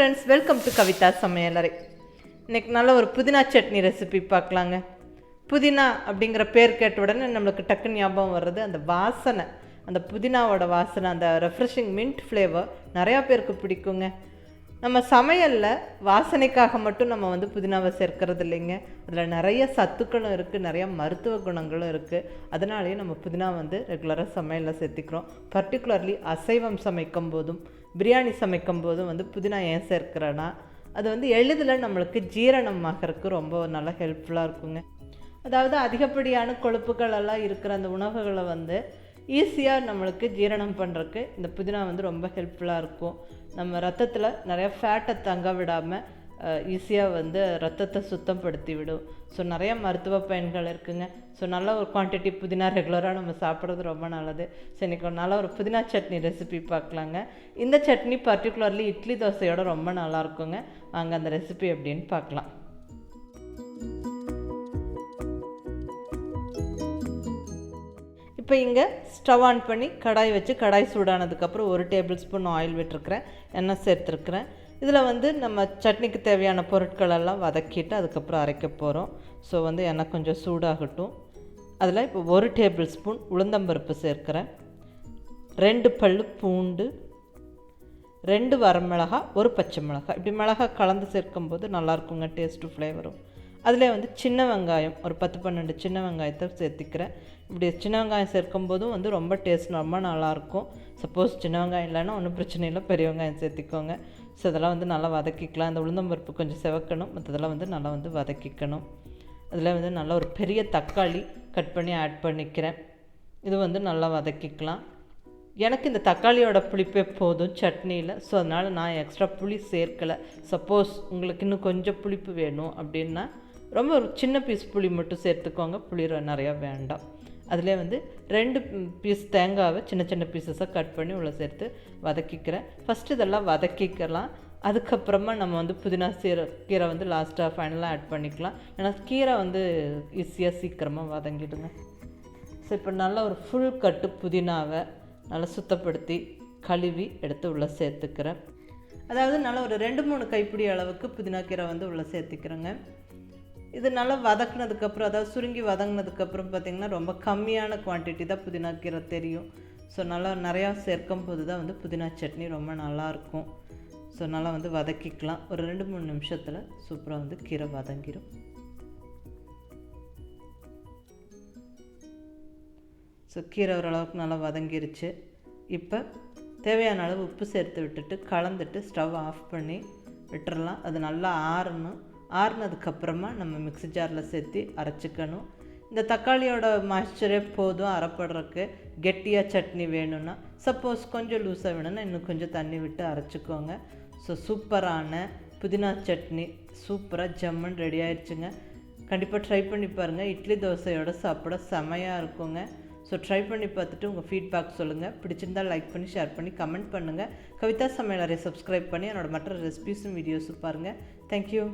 Friends, welcome to Kavitha சமையலறை. இன்றைக்கி நல்ல ஒரு புதினா சட்னி ரெசிபி பார்க்கலாங்க. புதினா அப்படிங்கிற பேர் கேட்ட உடனே நம்மளுக்கு டக்குன்னு ஞாபகம் வர்றது அந்த வாசனை, அந்த புதினாவோட வாசனை, அந்த ரெஃப்ரெஷிங் மின்ட் ஃப்ளேவர் நிறையா பேருக்கு பிடிக்குங்க. நம்ம சமையலில் வாசனைக்காக மட்டும் நம்ம புதினாவை சேர்க்கறது இல்லைங்க. அதில் நிறைய சத்துக்களும் இருக்குது, நிறையா மருத்துவ குணங்களும் இருக்குது. அதனாலேயே நம்ம புதினா ரெகுலராக சமையலில் சேர்த்திக்கிறோம். பர்டிகுலர்லி அசைவம் சமைக்கும் போதும் பிரியாணி சமைக்கும் போதும் புதினா ஏன் சேர்க்கிறேன்னா, அது எளிதில் நம்மளுக்கு ஜீரணம் ஆகிறதுக்கு ரொம்ப நல்லா ஹெல்ப்ஃபுல்லாக இருக்குங்க. அதாவது அதிகப்படியான கொழுப்புகள் எல்லாம் இருக்கிற அந்த உணவுகளை ஈஸியாக நம்மளுக்கு ஜீரணம் பண்ணுறதுக்கு இந்த புதினா ரொம்ப ஹெல்ப்ஃபுல்லாக இருக்கும். நம்ம ரத்தத்தில் நிறையா ஃபேட்டை தங்க விடாமல் ஈஸியாக ரத்தத்தை சுத்தப்படுத்தி விடும். ஸோ நிறையா மருத்துவ பயன்கள் இருக்குங்க. ஸோ நல்ல ஒரு குவான்டிட்டி புதினா ரெகுலராக நம்ம சாப்பிட்றது ரொம்ப நல்லது. ஸோ இன்றைக்கி ஒரு நல்ல ஒரு புதினா சட்னி ரெசிபி பார்க்கலாங்க. இந்த சட்னி பர்டிகுலர்லி இட்லி தோசையோட ரொம்ப நல்லாயிருக்குங்க. வாங்க அந்த ரெசிபி எப்படின்னு பார்க்கலாம். இப்போ இங்கே ஸ்டவ் ஆன் பண்ணி கடாய் வச்சு, கடாய் சூடானதுக்கப்புறம் 1 டேபிள் ஸ்பூன் ஆயில் விட்டுருக்குறேன், எண்ணெய் சேர்த்துருக்குறேன். இதில் நம்ம சட்னிக்கு தேவையான பொருட்களெல்லாம் வதக்கிட்டு அதுக்கப்புறம் அரைக்க போகிறோம். ஸோ எண்ணெய் கொஞ்சம் சூடாகட்டும். அதில் இப்போ 1 டேபிள் ஸ்பூன் உளுந்தம்பருப்பு சேர்க்குறேன், 2 பல் பூண்டு, 2 வரமிளகா, 1 பச்சை மிளகாய். இப்படி மிளகாய் கலந்து சேர்க்கும்போது நல்லாயிருக்குங்க, டேஸ்ட்டு ஃப்ளேவரும். அதில் சின்ன வெங்காயம் ஒரு 10-12 சின்ன வெங்காயத்தை சேர்த்திக்கிறேன். இப்படி சின்ன வெங்காயம் சேர்க்கும்போதும் ரொம்ப டேஸ்ட் ரொம்ப நல்லாயிருக்கும். சப்போஸ் சின்ன வெங்காயம் இல்லைன்னா ஒன்றும் பிரச்சனை இல்லை, பெரிய வெங்காயம் சேர்த்திக்கோங்க. ஸோ இதெல்லாம் நல்லா வதக்கிக்கலாம். அந்த உளுந்தம்பருப்பு கொஞ்சம் செவக்கணும், மற்றதெல்லாம் நல்லா வதக்கிக்கணும். அதில் நல்லா ஒரு பெரிய தக்காளி கட் பண்ணி ஆட் பண்ணிக்கிறேன். இது நல்லா வதக்கிக்கலாம். எனக்கு இந்த தக்காளியோட புளிப்பே போதும் சட்னியில். ஸோ அதனால் நான் எக்ஸ்ட்ரா புளி சேர்க்கலை. சப்போஸ் உங்களுக்கு இன்னும் கொஞ்சம் புளிப்பு வேணும் அப்படின்னா ரொம்ப ஒரு சின்ன பீஸ் புளி மட்டும் சேர்த்துக்கோங்க, புளி நிறையா வேண்டாம். அதில் 2 பீஸ் தேங்காவை சின்ன சின்ன பீசஸாக கட் பண்ணி உள்ளே சேர்த்து வதக்கிக்கிறேன். ஃபஸ்ட்டு இதெல்லாம் வதக்கிக்கலாம். அதுக்கப்புறமா நம்ம புதினா கீரை லாஸ்ட்டாக ஃபைனலாக ஆட் பண்ணிக்கலாம். ஏன்னா கீரை ஈஸியாக சீக்கிரமாக வதங்கிடுங்க. ஸோ இப்போ நல்லா ஒரு ஃபுல் கட்டு புதினாவை நல்லா சுத்தப்படுத்தி கழுவி எடுத்து உள்ளே சேர்த்துக்கிறேன். அதாவது நல்லா ஒரு 2-3 கைப்பிடி அளவுக்கு புதினா கீரை உள்ளே சேர்த்துக்கிறேங்க. இது நல்லா வதக்குனதுக்கப்புறம், அதாவது சுருங்கி வதங்கினதுக்கப்புறம் பார்த்திங்கன்னா ரொம்ப கம்மியான குவான்டிட்டி தான் புதினா கீரை தெரியும். ஸோ நல்லா நிறையா சேர்க்கும் போது தான் புதினா சட்னி ரொம்ப நல்லாயிருக்கும். ஸோ நல்லா வதக்கிக்கலாம். ஒரு 2-3 நிமிஷத்தில் சூப்பராக கீரை வதங்கிடும். ஸோ கீரை ஓரளவுக்கு நல்லா வதங்கிருச்சு. இப்போ தேவையான அளவு உப்பு சேர்த்து விட்டுட்டு கலந்துட்டு ஸ்டவ் ஆஃப் பண்ணி விட்டுறலாம். அது நல்லா ஆறணும். ஆறுனதுக்கப்புறமா நம்ம மிக்ஸி ஜாரில் சேர்த்து அரைச்சிக்கணும். இந்த தக்காளியோட மாய்ஸ்சரே போதும் அரைப்படுறதுக்கு. கெட்டியாக சட்னி வேணும்னா, சப்போஸ் கொஞ்சம் லூஸாக வேணும்னா இன்னும் கொஞ்சம் தண்ணி விட்டு அரைச்சிக்கோங்க. ஸோ சூப்பரான புதினா சட்னி சூப்பராக ஜம்மன் ரெடி ஆயிடுச்சுங்க. கண்டிப்பாக ட்ரை பண்ணி பாருங்கள். இட்லி தோசையோடு சாப்பிட செமையாக இருக்குங்க. ஸோ ட்ரை பண்ணி பார்த்துட்டு உங்கள் ஃபீட்பேக் சொல்லுங்கள். பிடிச்சிருந்தால் லைக் பண்ணி, ஷேர் பண்ணி, கமெண்ட் பண்ணுங்கள். கவிதா சமையலறை சப்ஸ்கிரைப் பண்ணி என்னோடய மற்ற ரெசிபீஸும் வீடியோஸும் பாருங்கள். தேங்க்யூ.